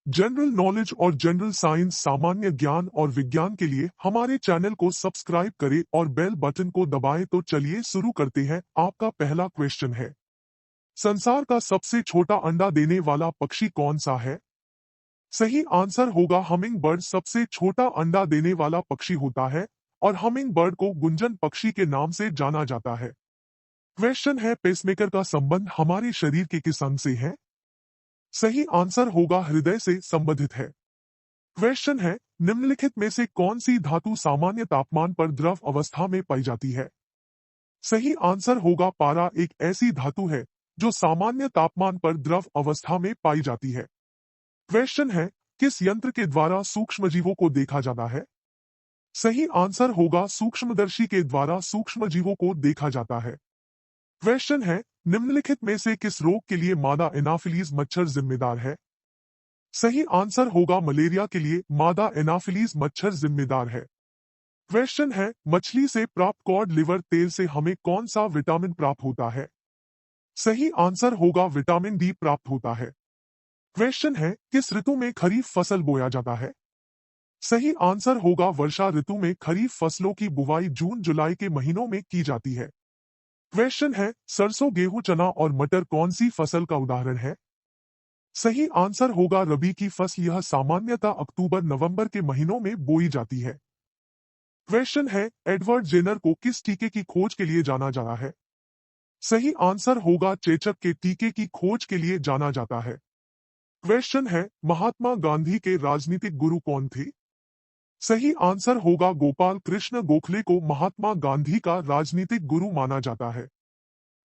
General knowledge और general science सामान्य ज्ञान और विज्ञान के लिए हमारे चैनल को सब्सक्राइब करें और बेल बटन को दबाएं। तो चलिए शुरू करते हैं। आपका पहला क्वेश्चन है, संसार का सबसे छोटा अंडा देने वाला पक्षी कौन सा है? सही आंसर होगा हमिंग बर्ड। सबसे छोटा अंडा देने वाला पक्षी होता है और हमिंग बर्ड को गुंजन पक्षी के नाम से जाना जाता है। क्वेश्चन है, पेसमेकर का संबंध हमारे शरीर के किस अंग से है? सही आंसर होगा हृदय से संबंधित है। क्वेश्चन है, निम्नलिखित में से कौन सी धातु सामान्य तापमान पर द्रव अवस्था में पाई जाती है? सही आंसर होगा पारा। एक ऐसी धातु है जो सामान्य तापमान पर द्रव अवस्था में पाई जाती है। क्वेश्चन है, किस यंत्र के द्वारा सूक्ष्मजीवों को देखा जाता है? सही आंसर होगा सूक्ष्मदर्शी के द्वारा सूक्ष्मजीवों को देखा जाता है। क्वेश्चन है, निम्नलिखित में से किस रोग के लिए मादा एनाफिलीज मच्छर जिम्मेदार है? सही आंसर होगा मलेरिया के लिए मादा एनाफिलीज मच्छर जिम्मेदार है। क्वेश्चन है, मछली से प्राप्त कॉड लिवर तेल से हमें कौन सा विटामिन प्राप्त होता है? सही आंसर होगा विटामिन डी प्राप्त होता है। क्वेश्चन है, किस ऋतु में खरीफ फसल बोया जाता है? सही आंसर होगा वर्षा ऋतु में खरीफ फसलों की बुवाई जून जुलाई के महीनों में की जाती है। क्वेश्चन है, सरसों गेहूं चना और मटर कौन सी फसल का उदाहरण है? सही आंसर होगा रबी की फसल। यह सामान्यतः अक्टूबर नवंबर के महीनों में बोई जाती है। क्वेश्चन है, एडवर्ड जेनर को किस टीके की खोज के लिए जाना जाता है? सही आंसर होगा चेचक के टीके की खोज के लिए जाना जाता है। क्वेश्चन है, महात्मा गांधी के राजनीतिक गुरु कौन थे? सही आंसर होगा गोपाल कृष्ण गोखले को महात्मा गांधी का राजनीतिक गुरु माना जाता है।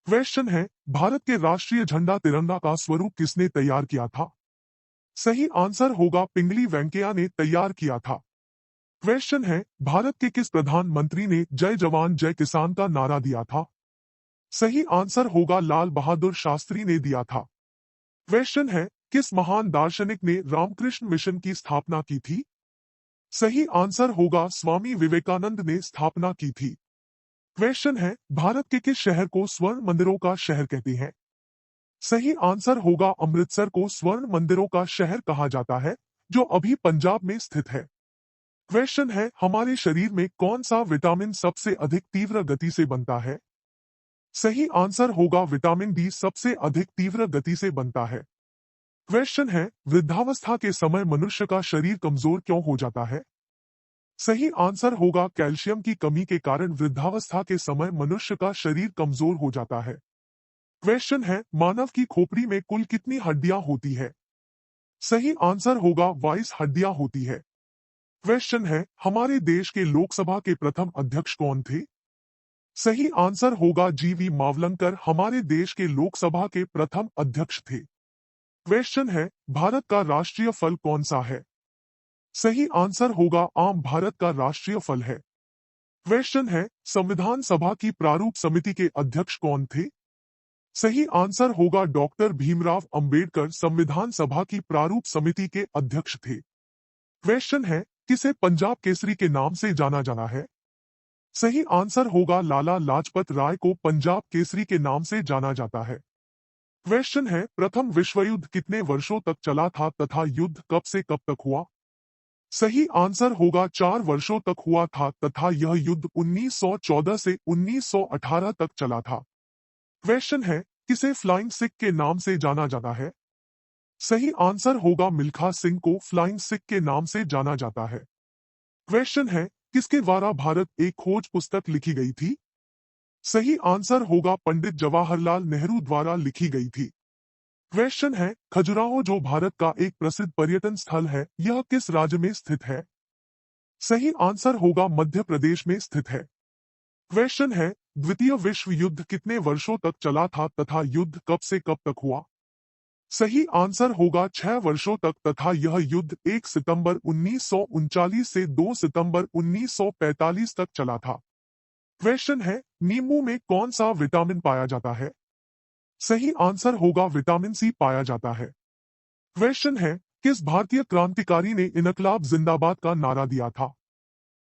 क्वेश्चन है, भारत के राष्ट्रीय झंडा तिरंगा का स्वरूप किसने तैयार किया था? सही आंसर होगा पिंगली वेंकैया ने तैयार किया था। क्वेश्चन है, भारत के किस प्रधानमंत्री ने जय जवान जय किसान का नारा दिया था? सही आंसर होगा लाल बहादुर शास्त्री ने दिया था। क्वेश्चन है, किस महान दार्शनिक ने रामकृष्ण मिशन की स्थापना की थी? सही आंसर होगा स्वामी विवेकानंद ने स्थापना की थी। क्वेश्चन है, भारत के किस शहर को स्वर्ण मंदिरों का शहर कहते हैं? सही आंसर होगा अमृतसर को स्वर्ण मंदिरों का शहर कहा जाता है, जो अभी पंजाब में स्थित है। क्वेश्चन है, हमारे शरीर में कौन सा विटामिन सबसे अधिक तीव्र गति से बनता है? सही आंसर होगा विटामिन डी सबसे अधिक तीव्र गति से बनता है। क्वेश्चन है, वृद्धावस्था के समय मनुष्य का शरीर कमजोर क्यों हो जाता है? सही आंसर होगा कैल्शियम की कमी के कारण वृद्धावस्था के समय मनुष्य का शरीर कमजोर हो जाता है। क्वेश्चन है, मानव की खोपड़ी में कुल कितनी हड्डियां होती है? सही आंसर होगा 22 हड्डियां होती है। क्वेश्चन है, हमारे देश के लोकसभा के प्रथम अध्यक्ष कौन थे? सही आंसर होगा जीवी मावलंकर हमारे देश के लोकसभा के प्रथम अध्यक्ष थे। क्वेश्चन है, भारत का राष्ट्रीय फल कौन सा है? सही आंसर होगा आम भारत का राष्ट्रीय फल है। क्वेश्चन है, संविधान सभा की प्रारूप समिति के अध्यक्ष कौन थे? सही आंसर होगा डॉक्टर भीमराव अंबेडकर संविधान सभा की प्रारूप समिति के अध्यक्ष थे। क्वेश्चन है, किसे पंजाब केसरी के नाम से जाना जाना है? सही आंसर होगा लाला लाजपत राय को पंजाब केसरी के नाम से जाना जाता है। क्वेश्चन है, प्रथम विश्व युद्ध कितने वर्षों तक चला था तथा युद्ध कब से कब तक हुआ? सही आंसर होगा 4 वर्षों तक हुआ था तथा यह युद्ध 1914 से 1918 तक चला था। क्वेश्चन है, किसे फ्लाइंग सिख के नाम से जाना जाता है? सही आंसर होगा मिल्खा सिंह को फ्लाइंग सिख के नाम से जाना जाता है। क्वेश्चन है, किसके द्वारा भारत एक खोज पुस्तक लिखी गई थी? सही आंसर होगा पंडित जवाहरलाल नेहरू द्वारा लिखी गई थी। क्वेश्चन है, खजुराहो जो भारत का एक प्रसिद्ध पर्यटन स्थल है, यह किस राज्य में स्थित है? सही आंसर होगा मध्य प्रदेश में स्थित है। क्वेश्चन है, द्वितीय विश्व युद्ध कितने वर्षों तक चला था तथा युद्ध कब से कब तक हुआ? सही आंसर होगा 6 वर्षों तक तथा यह युद्ध 1 सितंबर 1939 से 2 सितंबर 1945 तक चला था। क्वेश्चन है, नींबू में कौन सा विटामिन पाया जाता है? सही आंसर होगा विटामिन सी पाया जाता है। क्वेश्चन है, किस भारतीय क्रांतिकारी ने इनकलाब जिंदाबाद का नारा दिया था?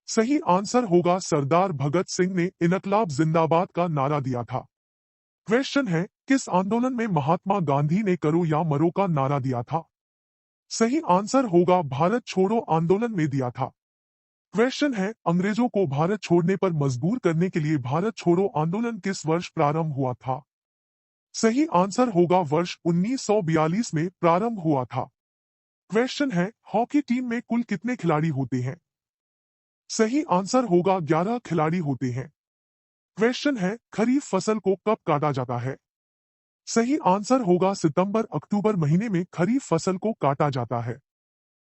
सही आंसर होगा सरदार भगत सिंह ने इनकलाब जिंदाबाद का नारा दिया था। क्वेश्चन है, किस आंदोलन में महात्मा गांधी ने करो या मरो का नारा दिया था? सही आंसर होगा भारत छोड़ो आंदोलन में दिया था। क्वेश्चन है, अंग्रेजों को भारत छोड़ने पर मजबूर करने के लिए भारत छोड़ो आंदोलन किस वर्ष प्रारंभ हुआ था? सही आंसर होगा वर्ष 1942 में प्रारंभ हुआ था। क्वेश्चन है, हॉकी टीम में कुल कितने खिलाड़ी होते हैं? सही आंसर होगा 11 खिलाड़ी होते हैं। क्वेश्चन है, खरीफ फसल को कब काटा जाता है? सही आंसर होगा सितंबर अक्टूबर महीने में खरीफ फसल को काटा जाता है।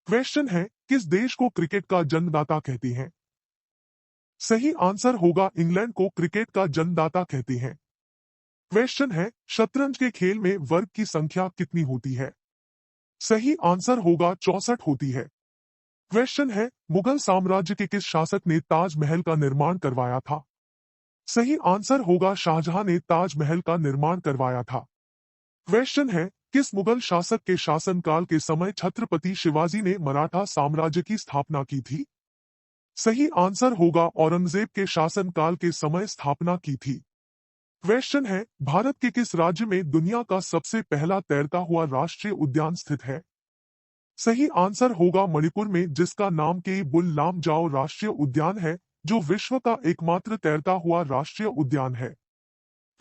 क्वेश्चन है, किस देश को क्रिकेट का जन्मदाता कहते हैं? सही आंसर होगा इंग्लैंड को क्रिकेट का जन्मदाता कहते हैं। क्वेश्चन है, शतरंज के खेल में वर्ग की संख्या कितनी होती है? सही आंसर होगा 64 होती है। क्वेश्चन है, मुगल साम्राज्य के किस शासक ने ताजमहल का निर्माण करवाया था? सही आंसर होगा शाहजहां ने ताजमहल का निर्माण करवाया था। क्वेश्चन है, किस मुगल शासक के शासनकाल के समय छत्रपति शिवाजी ने मराठा साम्राज्य की स्थापना की थी? सही आंसर होगा औरंगजेब के शासनकाल के समय स्थापना की थी। क्वेश्चन है, भारत के किस राज्य में दुनिया का सबसे पहला तैरता हुआ राष्ट्रीय उद्यान स्थित है? सही आंसर होगा मणिपुर में, जिसका नाम के बुल लाम जाओ राष्ट्रीय उद्यान है, जो विश्व का एकमात्र तैरता हुआ राष्ट्रीय उद्यान है।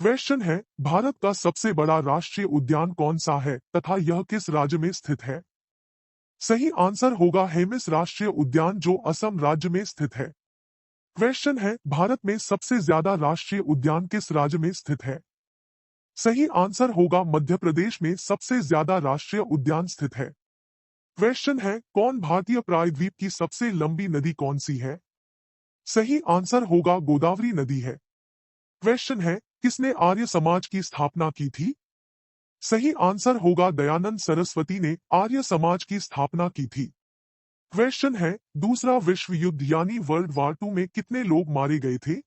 क्वेश्चन है, भारत का सबसे बड़ा राष्ट्रीय उद्यान कौन सा है तथा यह किस राज्य में स्थित है? सही आंसर होगा हेमिस राष्ट्रीय उद्यान, जो असम राज्य में स्थित है। क्वेश्चन है, भारत में सबसे ज्यादा राष्ट्रीय उद्यान किस राज्य में स्थित है? सही आंसर होगा मध्य प्रदेश में सबसे ज्यादा राष्ट्रीय उद्यान स्थित है। क्वेश्चन है, कौन भारतीय प्रायद्वीप की सबसे लंबी नदी कौन सी है? सही आंसर होगा गोदावरी नदी है। क्वेश्चन है, किसने आर्य समाज की स्थापना की थी? सही आंसर होगा दयानंद सरस्वती ने आर्य समाज की स्थापना की थी। क्वेश्चन है, दूसरा विश्व युद्ध यानी वर्ल्ड वॉर 2 में कितने लोग मारे गए थे?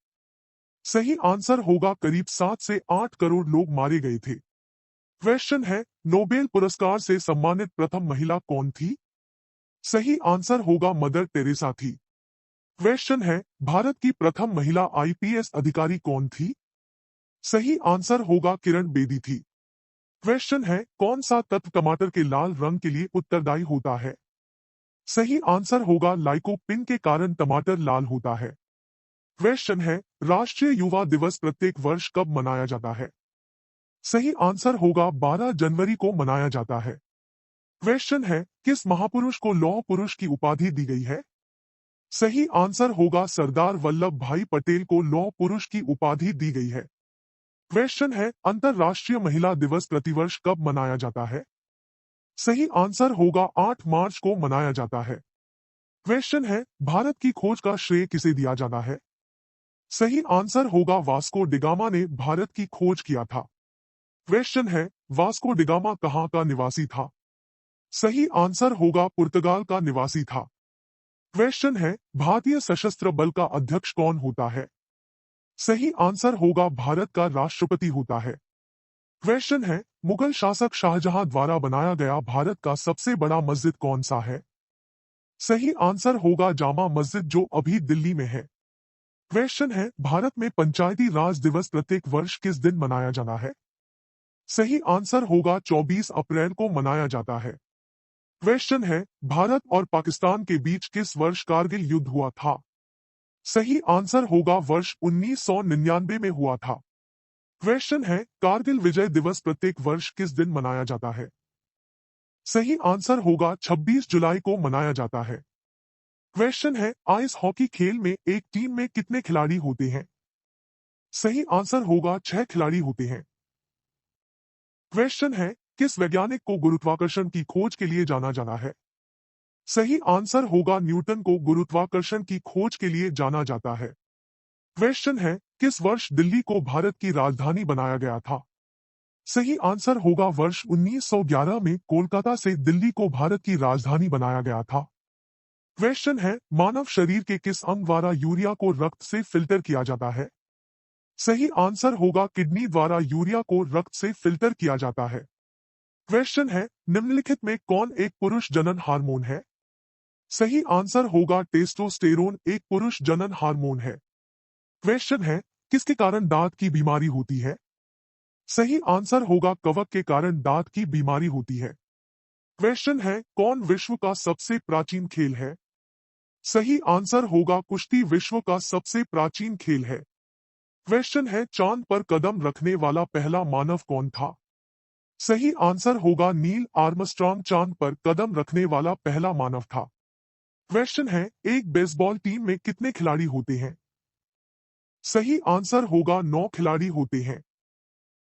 सही आंसर होगा करीब 7 से 8 करोड़ लोग मारे गए थे। क्वेश्चन है, नोबेल पुरस्कार से सम्मानित प्रथम महिला कौन थी? सही आंसर होगा मदर टेरेसा थी। क्वेश्चन है, भारत की प्रथम महिला आईपीएस अधिकारी कौन थी? सही आंसर होगा किरण बेदी थी। क्वेश्चन है, कौन सा तत्व टमाटर के लाल रंग के लिए उत्तरदायी होता है? सही आंसर होगा लाइकोपिन के कारण टमाटर लाल होता है। क्वेश्चन है, राष्ट्रीय युवा दिवस प्रत्येक वर्ष कब मनाया जाता है? सही आंसर होगा 12 जनवरी को मनाया जाता है। क्वेश्चन है, किस महापुरुष को लौह पुरुष की उपाधि दी गई है? सही आंसर होगा सरदार वल्लभ भाई पटेल को लौह पुरुष की उपाधि दी गई है। क्वेश्चन है, अंतर्राष्ट्रीय महिला दिवस प्रतिवर्ष कब मनाया जाता है? सही आंसर होगा 8 मार्च को मनाया जाता है। क्वेश्चन है, भारत की खोज का श्रेय किसे दिया जाता है? सही आंसर होगा वास्को डिगामा ने भारत की खोज किया था। क्वेश्चन है, वास्को डिगामा कहाँ का निवासी था? सही आंसर होगा पुर्तगाल का निवासी था। क्वेश्चन है, भारतीय सशस्त्र बल का अध्यक्ष कौन होता है? सही आंसर होगा भारत का राष्ट्रपति होता है। क्वेश्चन है, मुगल शासक शाहजहां द्वारा बनाया गया भारत का सबसे बड़ा मस्जिद कौन सा है? सही आंसर होगा जामा मस्जिद, जो अभी दिल्ली में है। क्वेश्चन है, भारत में पंचायती राज दिवस प्रत्येक वर्ष किस दिन मनाया जाता है? सही आंसर होगा 24 अप्रैल को मनाया जाता है। क्वेश्चन है, भारत और पाकिस्तान के बीच किस वर्ष कारगिल युद्ध हुआ था? सही आंसर होगा वर्ष 1999 में हुआ था। क्वेश्चन है, कारगिल विजय दिवस प्रत्येक वर्ष किस दिन मनाया जाता है? सही आंसर होगा 26 जुलाई को मनाया जाता है। क्वेश्चन है, आइस हॉकी खेल में एक टीम में कितने खिलाड़ी होते हैं? सही आंसर होगा 6 खिलाड़ी होते हैं। क्वेश्चन है, किस वैज्ञानिक को गुरुत्वाकर्षण की खोज के लिए जाना जाता है? सही आंसर होगा न्यूटन को गुरुत्वाकर्षण की खोज के लिए जाना जाता है। क्वेश्चन है, किस वर्ष दिल्ली को भारत की राजधानी बनाया गया था? सही आंसर होगा वर्ष 1911 में कोलकाता से दिल्ली को भारत की राजधानी बनाया गया था। क्वेश्चन है, मानव शरीर के किस अंग द्वारा यूरिया को रक्त से फिल्टर किया जाता है? सही आंसर होगा किडनी द्वारा यूरिया को रक्त से फिल्टर किया जाता है। क्वेश्चन है, निम्नलिखित में कौन एक पुरुष जनन हार्मोन है? सही आंसर होगा टेस्टोस्टेरोन एक पुरुष जनन हार्मोन है। क्वेश्चन है, किसके कारण दांत की बीमारी होती है? सही आंसर होगा कवक के कारण दांत की बीमारी होती है। क्वेश्चन है, कौन विश्व का सबसे प्राचीन खेल है? सही आंसर होगा कुश्ती विश्व का सबसे प्राचीन खेल है। क्वेश्चन है, चांद पर कदम रखने वाला पहला मानव कौन था? सही आंसर होगा नील आर्मस्ट्रॉन्ग चांद पर कदम रखने वाला पहला मानव था। क्वेश्चन है, एक बेसबॉल टीम में कितने खिलाड़ी होते हैं? सही आंसर होगा 9 खिलाड़ी होते हैं।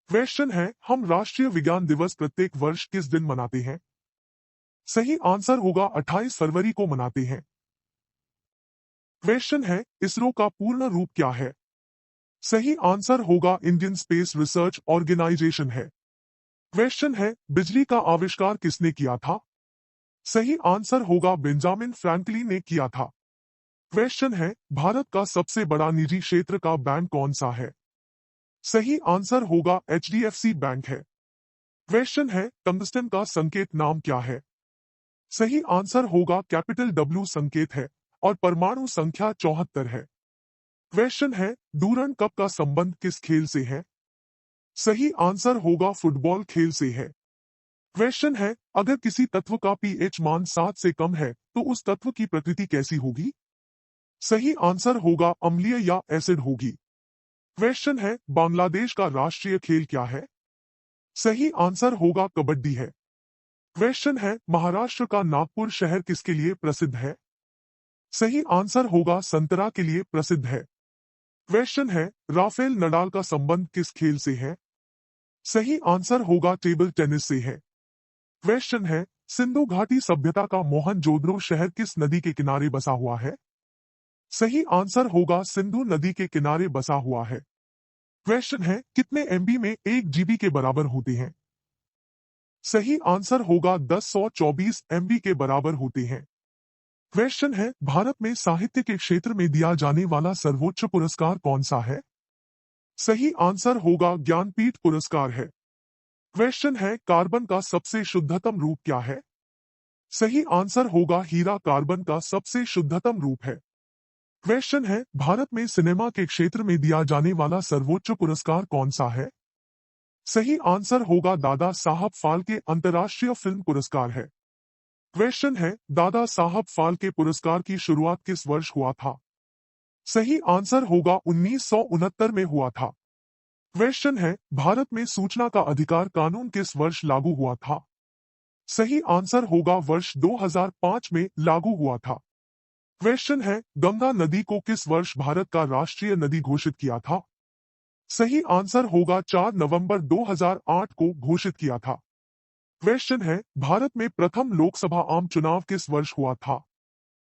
क्वेश्चन है, हम राष्ट्रीय विज्ञान दिवस प्रत्येक वर्ष किस दिन मनाते हैं? सही आंसर होगा 28 फरवरी को मनाते हैं। क्वेश्चन है, इसरो का पूर्ण रूप क्या है? सही आंसर होगा इंडियन स्पेस रिसर्च ऑर्गेनाइजेशन है। क्वेश्चन है, बिजली का आविष्कार किसने किया था? सही आंसर होगा बेंजामिन फ्रैंकलिन ने किया था। क्वेश्चन है, भारत का सबसे बड़ा निजी क्षेत्र का बैंक कौन सा है? सही आंसर होगा HDFC बैंक है। क्वेश्चन है, टंगस्टन का संकेत नाम क्या है? सही आंसर होगा कैपिटल W संकेत है और परमाणु संख्या 74 है। क्वेश्चन है, डूरंड कप का संबंध किस खेल से है? सही आंसर होगा फुटबॉल खेल से है। क्वेश्चन है, अगर किसी तत्व का pH मान 7 से कम है तो उस तत्व की प्रकृति कैसी होगी? सही आंसर होगा अम्लीय या एसिड होगी। क्वेश्चन है, बांग्लादेश का राष्ट्रीय खेल क्या है? सही आंसर होगा कबड्डी है। क्वेश्चन है, महाराष्ट्र का नागपुर शहर किसके लिए प्रसिद्ध है? सही आंसर होगा संतरा के लिए प्रसिद्ध है। क्वेश्चन है, राफेल नडाल का संबंध किस खेल से है? सही आंसर होगा टेबल टेनिस से है। क्वेश्चन है, सिंधु घाटी सभ्यता का मोहनजोदड़ो शहर किस नदी के किनारे बसा हुआ है? सही आंसर होगा सिंधु नदी के किनारे बसा हुआ है। क्वेश्चन है, कितने MB में 1 GB के बराबर होते हैं? सही आंसर होगा 1024 MB के बराबर होते हैं। क्वेश्चन है, भारत में साहित्य के क्षेत्र में दिया जाने वाला सर्वोच्च पुरस्कार कौन सा है? सही आंसर होगा ज्ञानपीठ पुरस्कार है। क्वेश्चन है, कार्बन का सबसे शुद्धतम रूप क्या है? सही आंसर होगा हीरा कार्बन का सबसे शुद्धतम रूप है। क्वेश्चन है, भारत में सिनेमा के क्षेत्र में दिया जाने वाला सर्वोच्च पुरस्कार कौन सा है? सही आंसर होगा दादा साहब फाल्के अंतर्राष्ट्रीय फिल्म पुरस्कार है। क्वेश्चन है, दादा साहब फाल्के पुरस्कार की शुरुआत किस वर्ष हुआ था? सही आंसर होगा 1969 में हुआ था। क्वेश्चन है, भारत में सूचना का अधिकार कानून किस वर्ष लागू हुआ था? सही आंसर होगा वर्ष 2005 में लागू हुआ था। क्वेश्चन है, गंगा नदी को किस वर्ष भारत का राष्ट्रीय नदी घोषित किया था? सही आंसर होगा 4 नवंबर 2008 को घोषित किया था। क्वेश्चन है, भारत में प्रथम लोकसभा आम चुनाव किस वर्ष हुआ था?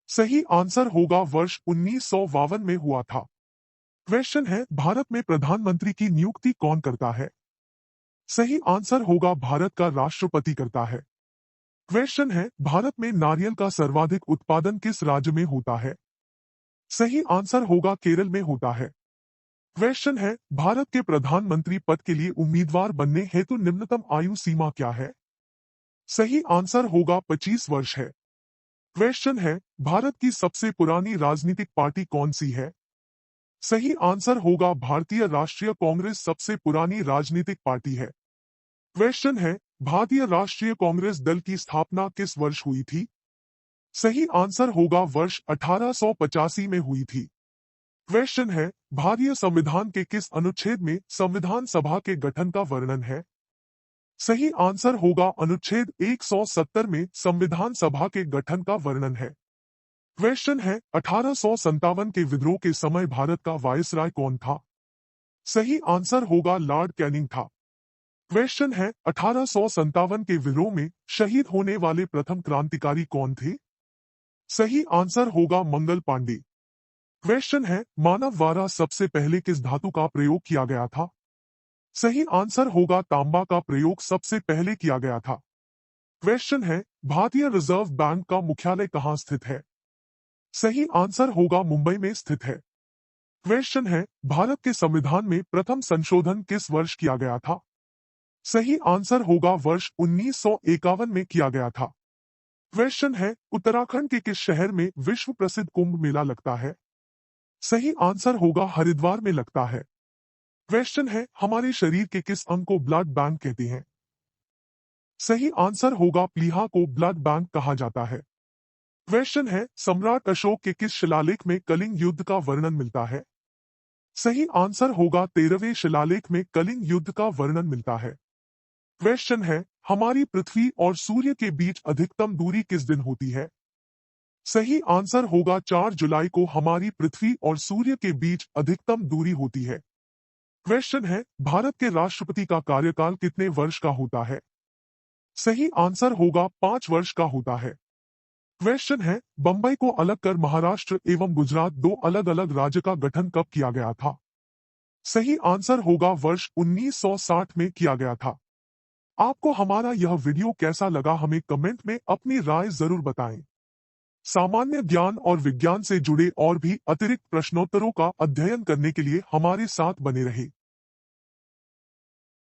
सही आंसर होगा वर्ष 1952 में हुआ था। क्वेश्चन है, भारत में प्रधानमंत्री की नियुक्ति कौन करता है? सही आंसर होगा भारत का राष्ट्रपति करता है। क्वेश्चन है, भारत में नारियल का सर्वाधिक उत्पादन किस राज्य में होता है? सही आंसर होगा केरल में होता है। क्वेश्चन है, भारत के प्रधानमंत्री पद के लिए उम्मीदवार बनने हेतु निम्नतम आयु सीमा क्या है? सही आंसर होगा 25 वर्ष है। क्वेश्चन है, भारत की सबसे पुरानी राजनीतिक पार्टी कौन सी है? सही आंसर होगा भारतीय राष्ट्रीय कांग्रेस सबसे पुरानी राजनीतिक पार्टी है। क्वेश्चन है, भारतीय राष्ट्रीय कांग्रेस दल की स्थापना किस वर्ष हुई थी? सही आंसर होगा वर्ष 1885 में हुई थी। क्वेश्चन है, भारतीय संविधान के किस अनुच्छेद में संविधान सभा के गठन का वर्णन है? सही आंसर होगा अनुच्छेद 170 में संविधान सभा के गठन का वर्णन है। क्वेश्चन है, 1857 के विद्रोह के समय भारत का वायसराय कौन था? सही आंसर होगा लॉर्ड कैनिंग था। क्वेश्चन है, 1857 के विद्रोह में शहीद होने वाले प्रथम क्रांतिकारी कौन थे? सही आंसर होगा मंगल पांडे। क्वेश्चन है, मानव द्वारा सबसे पहले किस धातु का प्रयोग किया गया था? सही आंसर होगा तांबा का प्रयोग सबसे पहले किया गया था। क्वेश्चन है, भारतीय रिजर्व बैंक का मुख्यालय कहाँ स्थित है? सही आंसर होगा मुंबई में स्थित है। क्वेश्चन है, भारत के संविधान में प्रथम संशोधन किस वर्ष किया गया था? सही आंसर होगा वर्ष 1951 में किया गया था। क्वेश्चन है, उत्तराखंड के किस शहर में विश्व प्रसिद्ध कुंभ मेला लगता है? सही आंसर होगा हरिद्वार में लगता है। क्वेश्चन है, हमारे शरीर के किस अंग को ब्लड बैंक कहते हैं? सही आंसर होगा प्लीहा को ब्लड बैंक कहा जाता है। क्वेश्चन है, सम्राट अशोक के किस शिलालेख में कलिंग युद्ध का वर्णन मिलता है? सही आंसर होगा 13वें शिलालेख में कलिंग युद्ध का वर्णन मिलता है। क्वेश्चन है, हमारी पृथ्वी और सूर्य के बीच अधिकतम दूरी किस दिन होती है? सही आंसर होगा 4 जुलाई को हमारी पृथ्वी और सूर्य के बीच अधिकतम दूरी होती है। क्वेश्चन है, भारत के राष्ट्रपति का कार्यकाल कितने वर्ष का होता है? सही आंसर होगा 5 वर्ष का होता है। क्वेश्चन है, बंबई को अलग कर महाराष्ट्र एवं गुजरात दो अलग अलग राज्य का गठन कब किया गया था? सही आंसर होगा वर्ष 1960 में किया गया था। आपको हमारा यह वीडियो कैसा लगा हमें कमेंट में अपनी राय जरूर बताएं। सामान्य ज्ञान और विज्ञान से जुड़े और भी अतिरिक्त प्रश्नोत्तरों का अध्ययन करने के लिए हमारे साथ बने रहें।